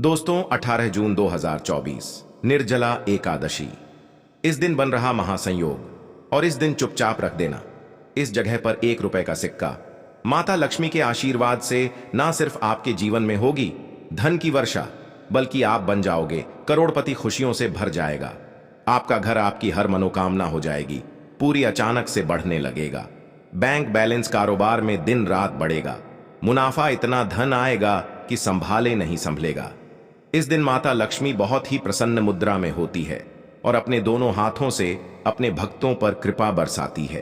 दोस्तों 18 जून 2024 निर्जला एकादशी। इस दिन बन रहा महासंयोग और इस दिन चुपचाप रख देना। इस जगह पर 1 रुपए का सिक्का माता लक्ष्मी के आशीर्वाद से ना सिर्फ आपके जीवन में होगी धन की वर्षा, बल्कि आप बन जाओगे करोड़पति। खुशियों से भर जाएगा आपका घर, आपकी हर मनोकामना हो जाएगी पूरी, अचानक से बढ़ने लगेगा। बैंक बैलेंस, कारोबार में दिन रात बढ़ेगा, मुनाफा इतना धन आएगा कि संभाले नहीं संभलेगा। इस दिन माता लक्ष्मी बहुत ही प्रसन्न मुद्रा में होती है और अपने दोनों हाथों से अपने भक्तों पर कृपा बरसाती है।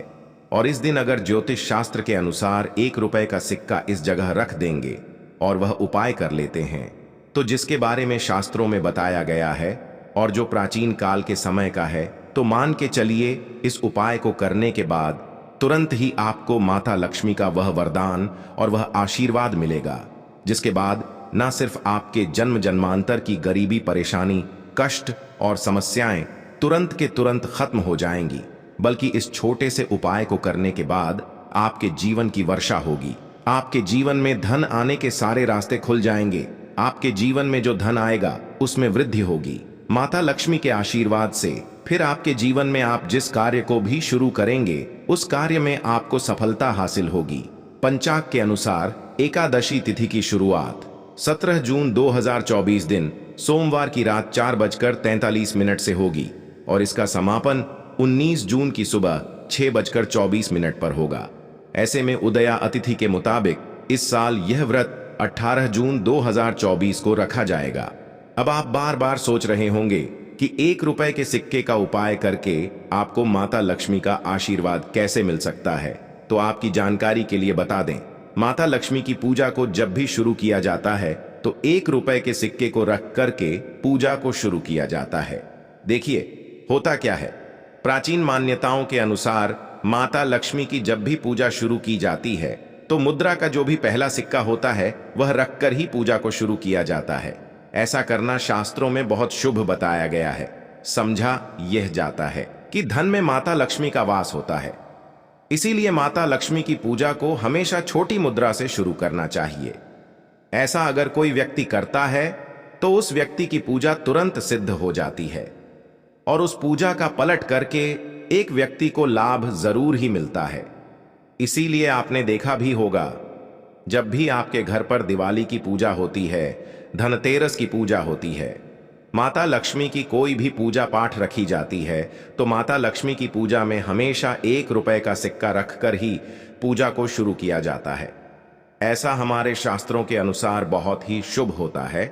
और इस दिन अगर ज्योतिष शास्त्र के अनुसार 1 रुपए का सिक्का इस जगह रख देंगे और वह उपाय कर लेते हैं, तो जिसके बारे में शास्त्रों में बताया गया है और जो प्राचीन काल के समय का है, तो मान के चलिए इस उपाय को करने के बाद तुरंत ही आपको माता लक्ष्मी का वह वरदान और वह आशीर्वाद मिलेगा, जिसके बाद न सिर्फ आपके जन्म जन्मांतर की गरीबी, परेशानी, कष्ट और समस्याएं तुरंत के तुरंत खत्म हो जाएंगी, बल्कि इस छोटे से उपाय को करने के बाद आपके जीवन की वर्षा होगी। आपके जीवन में धन आने के सारे रास्ते खुल जाएंगे। आपके जीवन में जो धन आएगा उसमें वृद्धि होगी माता लक्ष्मी के आशीर्वाद से। फिर आपके जीवन में आप जिस कार्य को भी शुरू करेंगे उस कार्य में आपको सफलता हासिल होगी। पंचांग के अनुसार एकादशी तिथि की शुरुआत 17 जून 2024 दिन सोमवार की रात 4:43 से होगी और इसका समापन 19 जून की सुबह 6:24 पर होगा। ऐसे में उदया अतिथि के मुताबिक इस साल यह व्रत 18 जून 2024 को रखा जाएगा। अब आप बार बार सोच रहे होंगे कि 1 रुपए के सिक्के का उपाय करके आपको माता लक्ष्मी का आशीर्वाद कैसे मिल सकता है। तो आपकी जानकारी के लिए बता दें, माता लक्ष्मी की पूजा को जब भी शुरू किया जाता है तो 1 रुपए के सिक्के को रख करके पूजा को शुरू किया जाता है। देखिए होता क्या है, प्राचीन मान्यताओं के अनुसार माता लक्ष्मी की जब भी पूजा शुरू की जाती है तो मुद्रा का जो भी पहला सिक्का होता है वह रखकर ही पूजा को शुरू किया जाता है। ऐसा करना शास्त्रों में बहुत शुभ बताया गया है। समझा यह जाता है कि धन में माता लक्ष्मी का वास होता है, इसीलिए माता लक्ष्मी की पूजा को हमेशा छोटी मुद्रा से शुरू करना चाहिए। ऐसा अगर कोई व्यक्ति करता है तो उस व्यक्ति की पूजा तुरंत सिद्ध हो जाती है और उस पूजा का पलट करके एक व्यक्ति को लाभ जरूर ही मिलता है। इसीलिए आपने देखा भी होगा, जब भी आपके घर पर दिवाली की पूजा होती है, धनतेरस की पूजा होती है, माता लक्ष्मी की कोई भी पूजा पाठ रखी जाती है, तो माता लक्ष्मी की पूजा में हमेशा 1 रुपए का सिक्का रखकर ही पूजा को शुरू किया जाता है। ऐसा हमारे शास्त्रों के अनुसार बहुत ही शुभ होता है।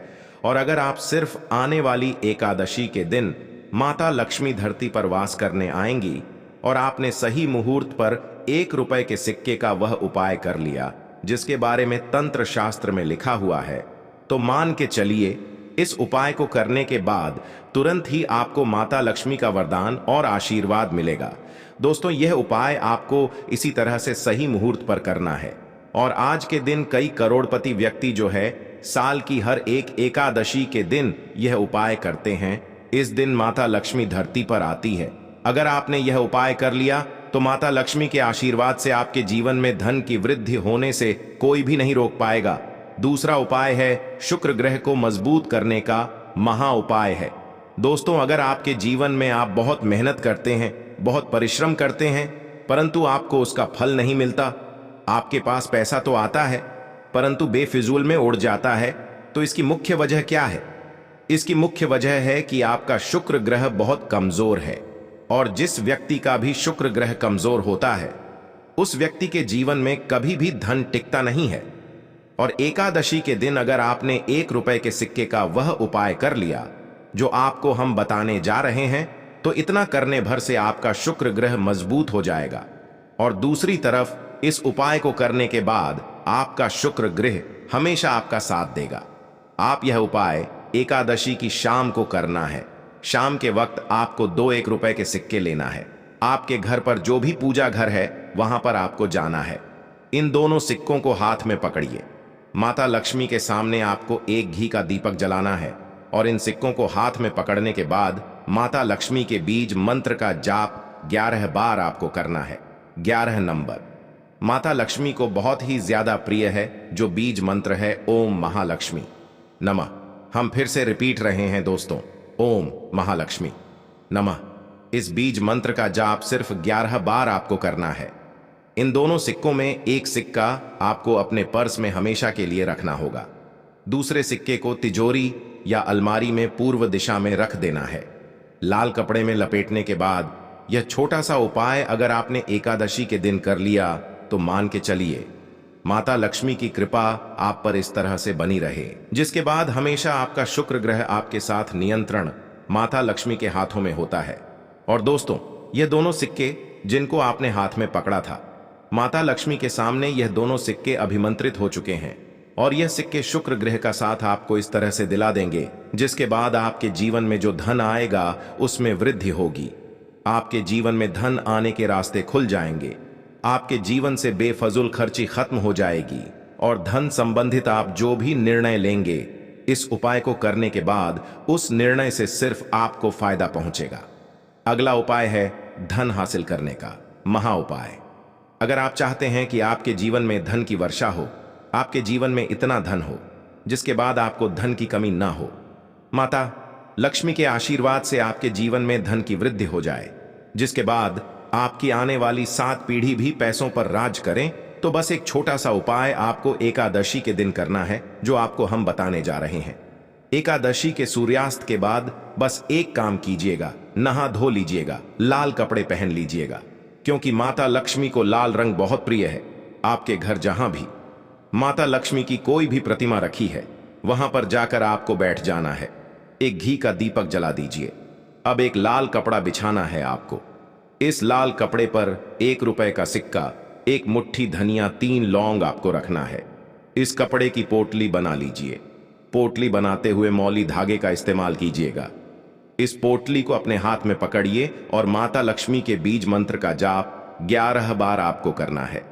और अगर आप सिर्फ आने वाली एकादशी के दिन माता लक्ष्मी धरती पर वास करने आएंगी और आपने सही मुहूर्त पर 1 रुपए के सिक्के का वह उपाय कर लिया जिसके बारे में तंत्र शास्त्र में लिखा हुआ है, तो मान के चलिए इस उपाय को करने के बाद तुरंत ही आपको माता लक्ष्मी का वरदान और आशीर्वाद मिलेगा। दोस्तों, यह उपाय आपको इसी तरह से सही मुहूर्त पर करना है। और आज के दिन कई करोड़पति व्यक्ति जो है साल की हर एक एकादशी के दिन यह उपाय करते हैं। इस दिन माता लक्ष्मी धरती पर आती है। अगर आपने यह उपाय कर लिया तो माता लक्ष्मी के आशीर्वाद से आपके जीवन में धन की वृद्धि होने से कोई भी नहीं रोक पाएगा। दूसरा उपाय है शुक्र ग्रह को मजबूत करने का महा उपाय है। दोस्तों, अगर आपके जीवन में आप बहुत मेहनत करते हैं, बहुत परिश्रम करते हैं, परंतु आपको उसका फल नहीं मिलता, आपके पास पैसा तो आता है परंतु बेफिजूल में उड़ जाता है, तो इसकी मुख्य वजह क्या है? इसकी मुख्य वजह है कि आपका शुक्र ग्रह बहुत कमजोर है। और जिस व्यक्ति का भी शुक्र ग्रह कमजोर होता है उस व्यक्ति के जीवन में कभी भी धन टिकता नहीं है। और एकादशी के दिन अगर आपने 1 रुपए के सिक्के का वह उपाय कर लिया जो आपको हम बताने जा रहे हैं, तो इतना करने भर से आपका शुक्र ग्रह मजबूत हो जाएगा। और दूसरी तरफ इस उपाय को करने के बाद आपका शुक्र ग्रह हमेशा आपका साथ देगा। आप यह उपाय एकादशी की शाम को करना है। शाम के वक्त आपको 2 1 रुपए के सिक्के लेना है। आपके घर पर जो भी पूजा घर है वहां पर आपको जाना है। इन दोनों सिक्कों को हाथ में पकड़िए। माता लक्ष्मी के सामने आपको एक घी का दीपक जलाना है और इन सिक्कों को हाथ में पकड़ने के बाद माता लक्ष्मी के बीज मंत्र का जाप 11 बार आपको करना है। 11 नंबर माता लक्ष्मी को बहुत ही ज्यादा प्रिय है, जो बीज मंत्र है ओम महालक्ष्मी नमः। हम फिर से रिपीट रहे हैं दोस्तों, ओम महालक्ष्मी नमः। इस बीज मंत्र का जाप सिर्फ 11 बार आपको करना है। इन दोनों सिक्कों में एक सिक्का आपको अपने पर्स में हमेशा के लिए रखना होगा, दूसरे सिक्के को तिजोरी या अलमारी में पूर्व दिशा में रख देना है। लाल कपड़े में लपेटने के बाद यह छोटा सा उपाय अगर आपने एकादशी के दिन कर लिया तो मान के चलिए माता लक्ष्मी की कृपा आप पर इस तरह से बनी रहे, जिसके बाद हमेशा आपका शुक्र ग्रह आपके साथ नियंत्रण माता लक्ष्मी के हाथों में होता है। और दोस्तों, यह दोनों सिक्के जिनको आपने हाथ में पकड़ा था, माता लक्ष्मी के सामने यह दोनों सिक्के अभिमंत्रित हो चुके हैं और यह सिक्के शुक्र ग्रह का साथ आपको इस तरह से दिला देंगे, जिसके बाद आपके जीवन में जो धन आएगा उसमें वृद्धि होगी। आपके जीवन में धन आने के रास्ते खुल जाएंगे, आपके जीवन से बेफजूल खर्ची खत्म हो जाएगी और धन संबंधित आप जो भी निर्णय लेंगे इस उपाय को करने के बाद उस निर्णय से सिर्फ आपको फायदा पहुंचेगा। अगला उपाय है धन हासिल करने का महा उपाय। अगर आप चाहते हैं कि आपके जीवन में धन की वर्षा हो, आपके जीवन में इतना धन हो जिसके बाद आपको धन की कमी ना हो, माता लक्ष्मी के आशीर्वाद से आपके जीवन में धन की वृद्धि हो जाए, जिसके बाद आपकी आने वाली 7 पीढ़ी भी पैसों पर राज करें, तो बस एक छोटा सा उपाय आपको एकादशी के दिन करना है जो आपको हम बताने जा रहे हैं। एकादशी के सूर्यास्त के बाद बस एक काम कीजिएगा, नहा धो लीजिएगा, लाल कपड़े पहन लीजिएगा, क्योंकि माता लक्ष्मी को लाल रंग बहुत प्रिय है। आपके घर जहां भी माता लक्ष्मी की कोई भी प्रतिमा रखी है वहां पर जाकर आपको बैठ जाना है, एक घी का दीपक जला दीजिए। अब एक लाल कपड़ा बिछाना है आपको। इस लाल कपड़े पर 1 रुपए का सिक्का, एक मुट्ठी धनिया, 3 लौंग आपको रखना है। इस कपड़े की पोटली बना लीजिए। पोटली बनाते हुए मौली धागे का इस्तेमाल कीजिएगा। इस पोटली को अपने हाथ में पकड़िए और माता लक्ष्मी के बीज मंत्र का जाप 11 बार आपको करना है।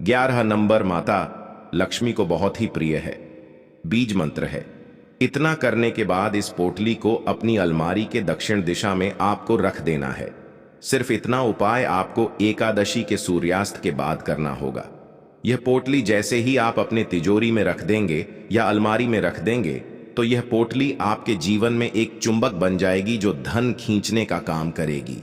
11 नंबर माता लक्ष्मी को बहुत ही प्रिय है, बीज मंत्र है। इतना करने के बाद इस पोटली को अपनी अलमारी के दक्षिण दिशा में आपको रख देना है। सिर्फ इतना उपाय आपको एकादशी के सूर्यास्त के बाद करना होगा। यह पोटली जैसे ही आप अपने तिजोरी में रख देंगे या अलमारी में रख देंगे तो यह पोटली आपके जीवन में एक चुंबक बन जाएगी जो धन खींचने का काम करेगी।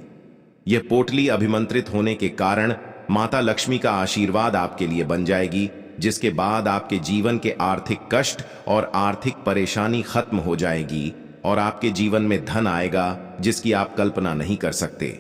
यह पोटली अभिमंत्रित होने के कारण माता लक्ष्मी का आशीर्वाद आपके लिए बन जाएगी, जिसके बाद आपके जीवन के आर्थिक कष्ट और आर्थिक परेशानी खत्म हो जाएगी और आपके जीवन में धन आएगा जिसकी आप कल्पना नहीं कर सकते।